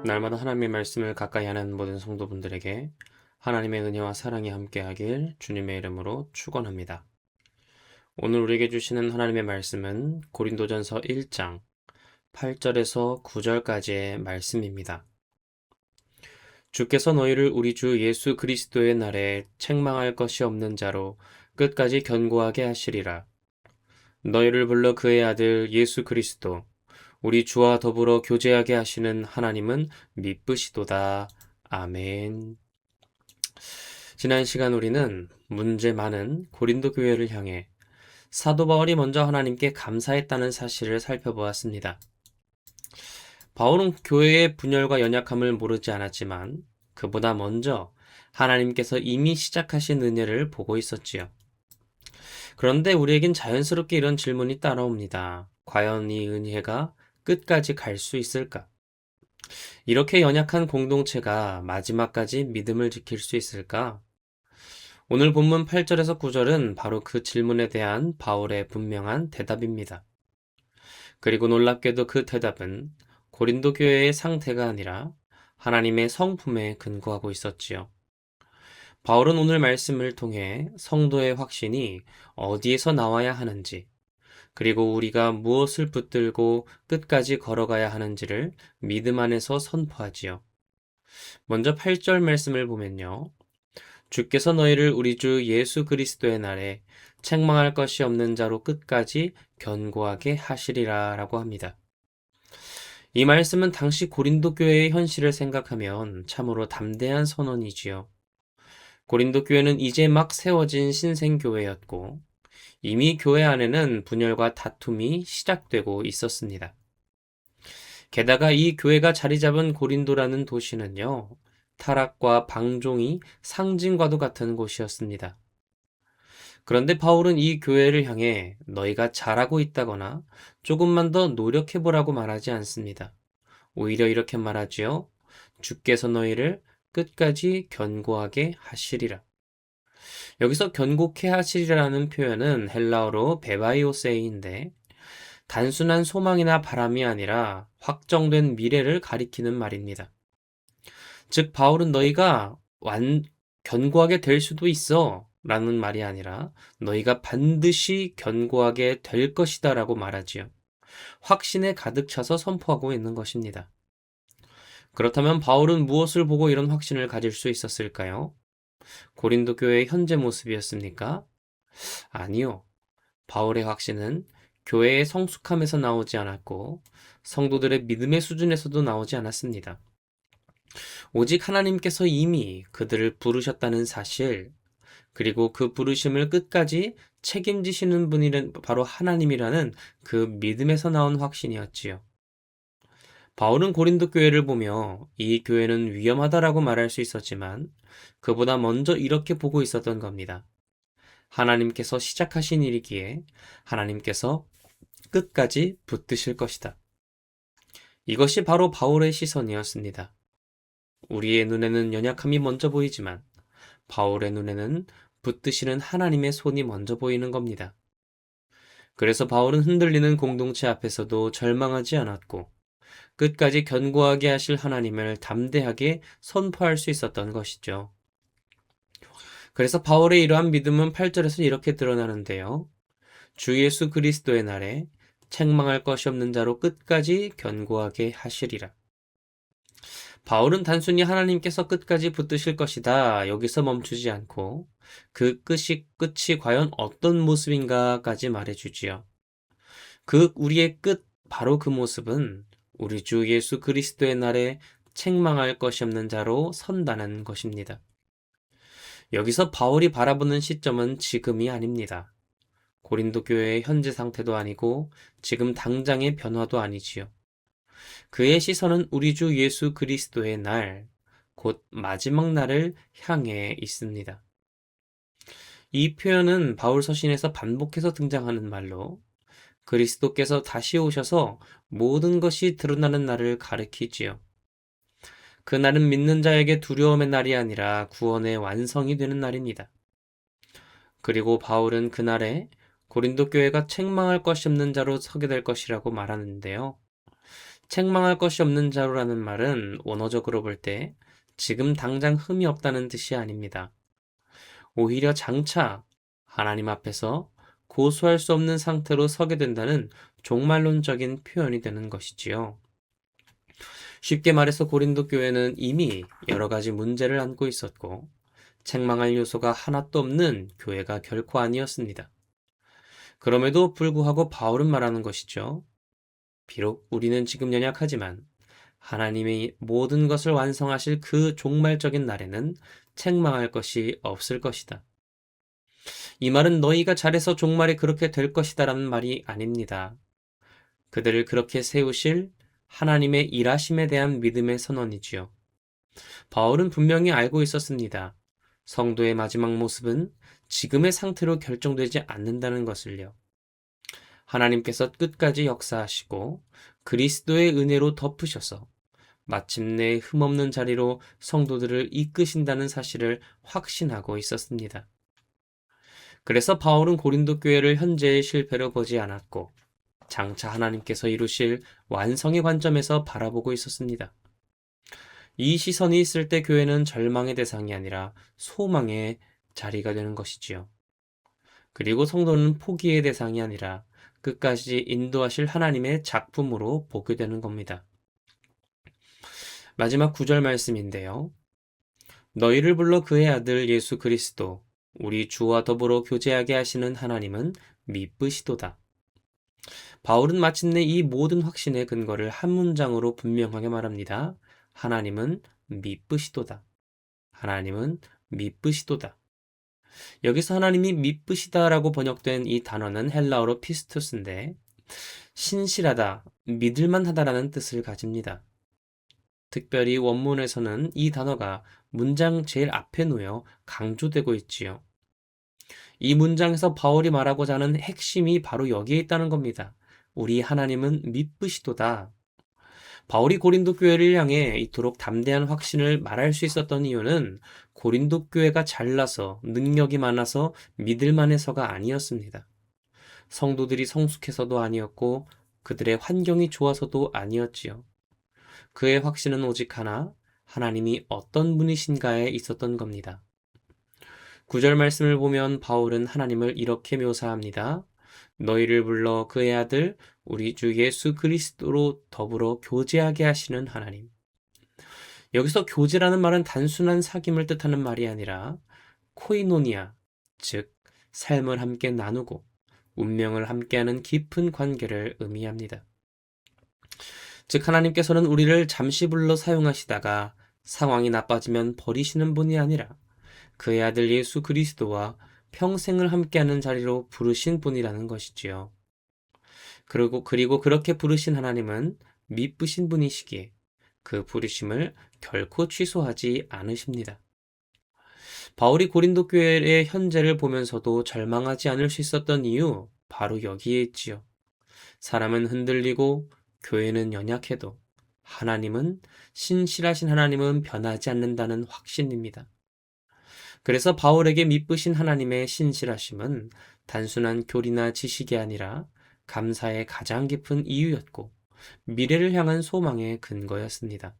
날마다 하나님의 말씀을 가까이 하는 모든 성도분들에게 하나님의 은혜와 사랑이 함께하길 주님의 이름으로 축원합니다. 오늘 우리에게 주시는 하나님의 말씀은 고린도전서 1장 8절에서 9절까지의 말씀입니다. 주께서 너희를 우리 주 예수 그리스도의 날에 책망할 것이 없는 자로 끝까지 견고하게 하시리라. 너희를 불러 그의 아들 예수 그리스도 우리 주와 더불어 교제하게 하시는 하나님은 미쁘시도다. 아멘. 지난 시간 우리는 문제 많은 고린도 교회를 향해 사도 바울이 먼저 하나님께 감사했다는 사실을 살펴보았습니다. 바울은 교회의 분열과 연약함을 모르지 않았지만 그보다 먼저 하나님께서 이미 시작하신 은혜를 보고 있었지요. 그런데 우리에겐 자연스럽게 이런 질문이 따라옵니다. 과연 이 은혜가 끝까지 갈 수 있을까? 이렇게 연약한 공동체가 마지막까지 믿음을 지킬 수 있을까? 오늘 본문 8절에서 9절은 바로 그 질문에 대한 바울의 분명한 대답입니다. 그리고 놀랍게도 그 대답은 고린도 교회의 상태가 아니라 하나님의 성품에 근거하고 있었지요. 바울은 오늘 말씀을 통해 성도의 확신이 어디에서 나와야 하는지, 그리고 우리가 무엇을 붙들고 끝까지 걸어가야 하는지를 믿음 안에서 선포하지요. 먼저 8절 말씀을 보면요. 주께서 너희를 우리 주 예수 그리스도의 날에 책망할 것이 없는 자로 끝까지 견고하게 하시리라 라고 합니다. 이 말씀은 당시 고린도 교회의 현실을 생각하면 참으로 담대한 선언이지요. 고린도 교회는 이제 막 세워진 신생교회였고 이미 교회 안에는 분열과 다툼이 시작되고 있었습니다. 게다가 이 교회가 자리 잡은 고린도라는 도시는요, 타락과 방종이 상징과도 같은 곳이었습니다. 그런데 바울은 이 교회를 향해 너희가 잘하고 있다거나 조금만 더 노력해보라고 말하지 않습니다. 오히려 이렇게 말하지요. 주께서 너희를 끝까지 견고하게 하시리라. 여기서 견고케 하시리라는 표현은 헬라어로 베바이오세이인데 단순한 소망이나 바람이 아니라 확정된 미래를 가리키는 말입니다. 즉 바울은 너희가 견고하게 될 수도 있어 라는 말이 아니라 너희가 반드시 견고하게 될 것이다 라고 말하지요. 확신에 가득 차서 선포하고 있는 것입니다. 그렇다면 바울은 무엇을 보고 이런 확신을 가질 수 있었을까요? 고린도 교회의 현재 모습이었습니까? 아니요. 바울의 확신은 교회의 성숙함에서 나오지 않았고 성도들의 믿음의 수준에서도 나오지 않았습니다. 오직 하나님께서 이미 그들을 부르셨다는 사실, 그리고 그 부르심을 끝까지 책임지시는 분이 바로 하나님이라는 그 믿음에서 나온 확신이었지요. 바울은 고린도 교회를 보며 이 교회는 위험하다라고 말할 수 있었지만 그보다 먼저 이렇게 보고 있었던 겁니다. 하나님께서 시작하신 일이기에 하나님께서 끝까지 붙드실 것이다. 이것이 바로 바울의 시선이었습니다. 우리의 눈에는 연약함이 먼저 보이지만 바울의 눈에는 붙드시는 하나님의 손이 먼저 보이는 겁니다. 그래서 바울은 흔들리는 공동체 앞에서도 절망하지 않았고 끝까지 견고하게 하실 하나님을 담대하게 선포할 수 있었던 것이죠. 그래서 바울의 이러한 믿음은 8절에서 이렇게 드러나는데요. 주 예수 그리스도의 날에 책망할 것이 없는 자로 끝까지 견고하게 하시리라. 바울은 단순히 하나님께서 끝까지 붙드실 것이다 여기서 멈추지 않고 그 끝이 과연 어떤 모습인가까지 말해주지요. 우리의 끝, 바로 그 모습은 우리 주 예수 그리스도의 날에 책망할 것이 없는 자로 선다는 것입니다. 여기서 바울이 바라보는 시점은 지금이 아닙니다. 고린도 교회의 현재 상태도 아니고 지금 당장의 변화도 아니지요. 그의 시선은 우리 주 예수 그리스도의 날, 곧 마지막 날을 향해 있습니다. 이 표현은 바울 서신에서 반복해서 등장하는 말로 그리스도께서 다시 오셔서 모든 것이 드러나는 날을 가리키지요. 그 날은 믿는 자에게 두려움의 날이 아니라 구원의 완성이 되는 날입니다. 그리고 바울은 그날에 고린도 교회가 책망할 것이 없는 자로 서게 될 것이라고 말하는데요. 책망할 것이 없는 자로라는 말은 원어적으로 볼 때 지금 당장 흠이 없다는 뜻이 아닙니다. 오히려 장차 하나님 앞에서 고소할 수 없는 상태로 서게 된다는 종말론적인 표현이 되는 것이지요. 쉽게 말해서 고린도 교회는 이미 여러 가지 문제를 안고 있었고 책망할 요소가 하나도 없는 교회가 결코 아니었습니다. 그럼에도 불구하고 바울은 말하는 것이죠. 비록 우리는 지금 연약하지만 하나님의 모든 것을 완성하실 그 종말적인 날에는 책망할 것이 없을 것이다. 이 말은 너희가 잘해서 종말에 그렇게 될 것이다라는 말이 아닙니다. 그들을 그렇게 세우실 하나님의 일하심에 대한 믿음의 선언이지요. 바울은 분명히 알고 있었습니다. 성도의 마지막 모습은 지금의 상태로 결정되지 않는다는 것을요. 하나님께서 끝까지 역사하시고 그리스도의 은혜로 덮으셔서 마침내 흠없는 자리로 성도들을 이끄신다는 사실을 확신하고 있었습니다. 그래서 바울은 고린도 교회를 현재의 실패로 보지 않았고 장차 하나님께서 이루실 완성의 관점에서 바라보고 있었습니다. 이 시선이 있을 때 교회는 절망의 대상이 아니라 소망의 자리가 되는 것이지요. 그리고 성도는 포기의 대상이 아니라 끝까지 인도하실 하나님의 작품으로 보게 되는 겁니다. 마지막 9절 말씀인데요. 너희를 불러 그의 아들 예수 그리스도 우리 주와 더불어 교제하게 하시는 하나님은 미쁘시도다. 바울은 마침내 이 모든 확신의 근거를 한 문장으로 분명하게 말합니다. 하나님은 미쁘시도다. 하나님은 미쁘시도다. 여기서 하나님이 미쁘시다라고 번역된 이 단어는 헬라어로 피스투스인데 신실하다, 믿을만하다라는 뜻을 가집니다. 특별히 원문에서는 이 단어가 문장 제일 앞에 놓여 강조되고 있지요. 이 문장에서 바울이 말하고자 하는 핵심이 바로 여기에 있다는 겁니다. 우리 하나님은 미쁘시도다. 바울이 고린도 교회를 향해 이토록 담대한 확신을 말할 수 있었던 이유는 고린도 교회가 잘나서 능력이 많아서 믿을만해서가 아니었습니다. 성도들이 성숙해서도 아니었고 그들의 환경이 좋아서도 아니었지요. 그의 확신은 오직 하나, 하나님이 어떤 분이신가에 있었던 겁니다. 9절 말씀을 보면 바울은 하나님을 이렇게 묘사합니다. 너희를 불러 그의 아들 우리 주 예수 그리스도로 더불어 교제하게 하시는 하나님. 여기서 교제라는 말은 단순한 사귐을 뜻하는 말이 아니라 코이노니아, 즉 삶을 함께 나누고 운명을 함께하는 깊은 관계를 의미합니다. 즉 하나님께서는 우리를 잠시 불러 사용하시다가 상황이 나빠지면 버리시는 분이 아니라 그의 아들 예수 그리스도와 평생을 함께하는 자리로 부르신 분이라는 것이지요. 그리고 그렇게 부르신 하나님은 미쁘신 분이시기에 그 부르심을 결코 취소하지 않으십니다. 바울이 고린도 교회의 현재를 보면서도 절망하지 않을 수 있었던 이유 바로 여기에 있지요. 사람은 흔들리고 교회는 연약해도 하나님은 신실하신 하나님은 변하지 않는다는 확신입니다. 그래서 바울에게 미쁘신 하나님의 신실하심은 단순한 교리나 지식이 아니라 감사의 가장 깊은 이유였고 미래를 향한 소망의 근거였습니다.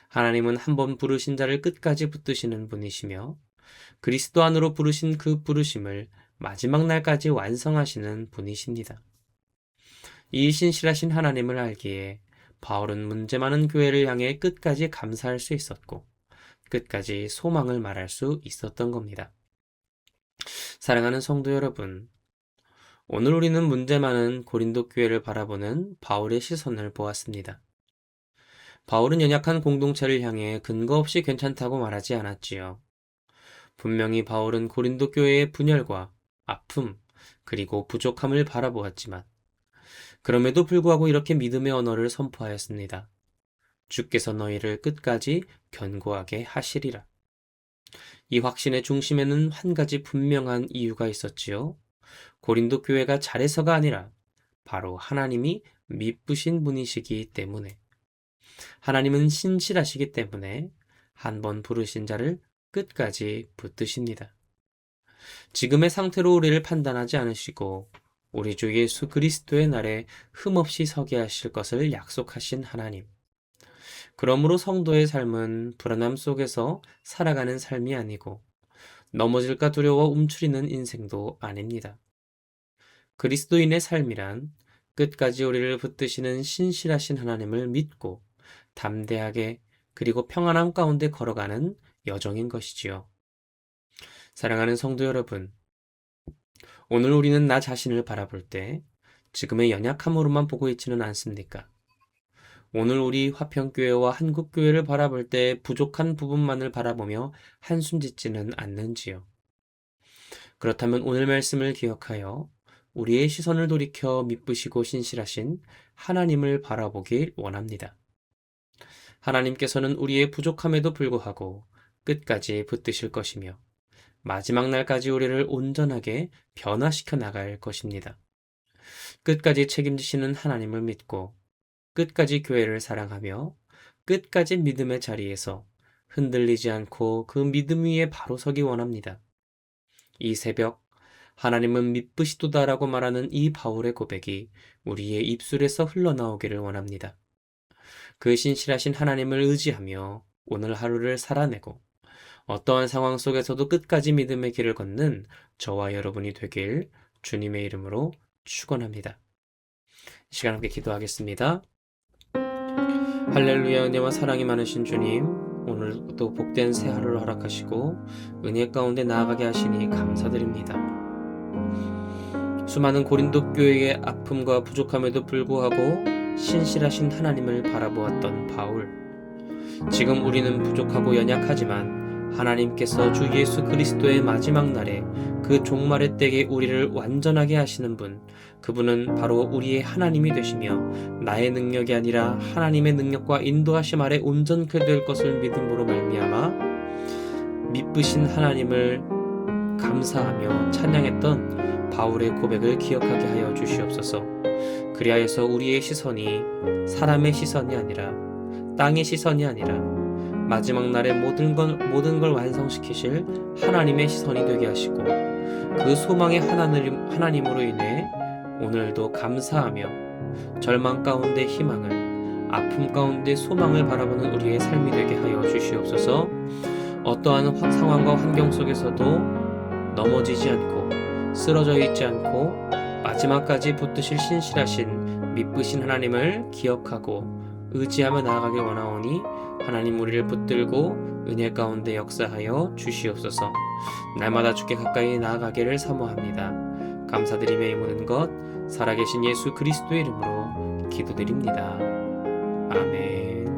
하나님은 한 번 부르신 자를 끝까지 붙드시는 분이시며 그리스도 안으로 부르신 그 부르심을 마지막 날까지 완성하시는 분이십니다. 이 신실하신 하나님을 알기에 바울은 문제 많은 교회를 향해 끝까지 감사할 수 있었고 끝까지 소망을 말할 수 있었던 겁니다. 사랑하는 성도 여러분, 오늘 우리는 문제 많은 고린도 교회를 바라보는 바울의 시선을 보았습니다. 바울은 연약한 공동체를 향해 근거 없이 괜찮다고 말하지 않았지요. 분명히 바울은 고린도 교회의 분열과 아픔, 그리고 부족함을 바라보았지만 그럼에도 불구하고 이렇게 믿음의 언어를 선포하였습니다. 주께서 너희를 끝까지 견고하게 하시리라. 이 확신의 중심에는 한 가지 분명한 이유가 있었지요. 고린도 교회가 잘해서가 아니라 바로 하나님이 미쁘신 분이시기 때문에 하나님은 신실하시기 때문에 한 번 부르신 자를 끝까지 붙드십니다. 지금의 상태로 우리를 판단하지 않으시고 우리 주 예수 그리스도의 날에 흠없이 서게 하실 것을 약속하신 하나님. 그러므로 성도의 삶은 불안함 속에서 살아가는 삶이 아니고 넘어질까 두려워 움츠리는 인생도 아닙니다. 그리스도인의 삶이란 끝까지 우리를 붙드시는 신실하신 하나님을 믿고 담대하게 그리고 평안함 가운데 걸어가는 여정인 것이지요. 사랑하는 성도 여러분, 오늘 우리는 나 자신을 바라볼 때 지금의 연약함으로만 보고 있지는 않습니까? 오늘 우리 화평교회와 한국교회를 바라볼 때 부족한 부분만을 바라보며 한숨 짓지는 않는지요? 그렇다면 오늘 말씀을 기억하여 우리의 시선을 돌이켜 미쁘시고 신실하신 하나님을 바라보길 원합니다. 하나님께서는 우리의 부족함에도 불구하고 끝까지 붙드실 것이며 마지막 날까지 우리를 온전하게 변화시켜 나갈 것입니다. 끝까지 책임지시는 하나님을 믿고 끝까지 교회를 사랑하며 끝까지 믿음의 자리에서 흔들리지 않고 그 믿음 위에 바로 서기 원합니다. 이 새벽 하나님은 미쁘시도다라고 말하는 이 바울의 고백이 우리의 입술에서 흘러나오기를 원합니다. 그 신실하신 하나님을 의지하며 오늘 하루를 살아내고 어떠한 상황 속에서도 끝까지 믿음의 길을 걷는 저와 여러분이 되길 주님의 이름으로 축원합니다. 이 시간 함께 기도하겠습니다. 할렐루야. 은혜와 사랑이 많으신 주님, 오늘도 복된 새 하루를 허락하시고 은혜 가운데 나아가게 하시니 감사드립니다. 수많은 고린도 교회의 아픔과 부족함에도 불구하고 신실하신 하나님을 바라보았던 바울. 지금 우리는 부족하고 연약하지만 하나님께서 주 예수 그리스도의 마지막 날에 그 종말의 때에 우리를 완전하게 하시는 분, 그분은 바로 우리의 하나님이 되시며 나의 능력이 아니라 하나님의 능력과 인도하심 아래 온전케 될 것을 믿음으로 말미암아 미쁘신 하나님을 감사하며 찬양했던 바울의 고백을 기억하게 하여 주시옵소서. 그리하여서 우리의 시선이 사람의 시선이 아니라 땅의 시선이 아니라 마지막 날에 모든 걸 완성시키실 하나님의 시선이 되게 하시고 그 소망의 하나님으로 인해 오늘도 감사하며 절망 가운데 희망을, 아픔 가운데 소망을 바라보는 우리의 삶이 되게 하여 주시옵소서. 어떠한 상황과 환경 속에서도 넘어지지 않고 쓰러져 있지 않고 마지막까지 붙드실 신실하신 미쁘신 하나님을 기억하고 의지하며 나아가길 원하오니 하나님 우리를 붙들고 은혜 가운데 역사하여 주시옵소서. 날마다 주께 가까이 나아가기를 사모합니다. 감사드리며 이 모든 것 살아계신 예수 그리스도의 이름으로 기도드립니다. 아멘.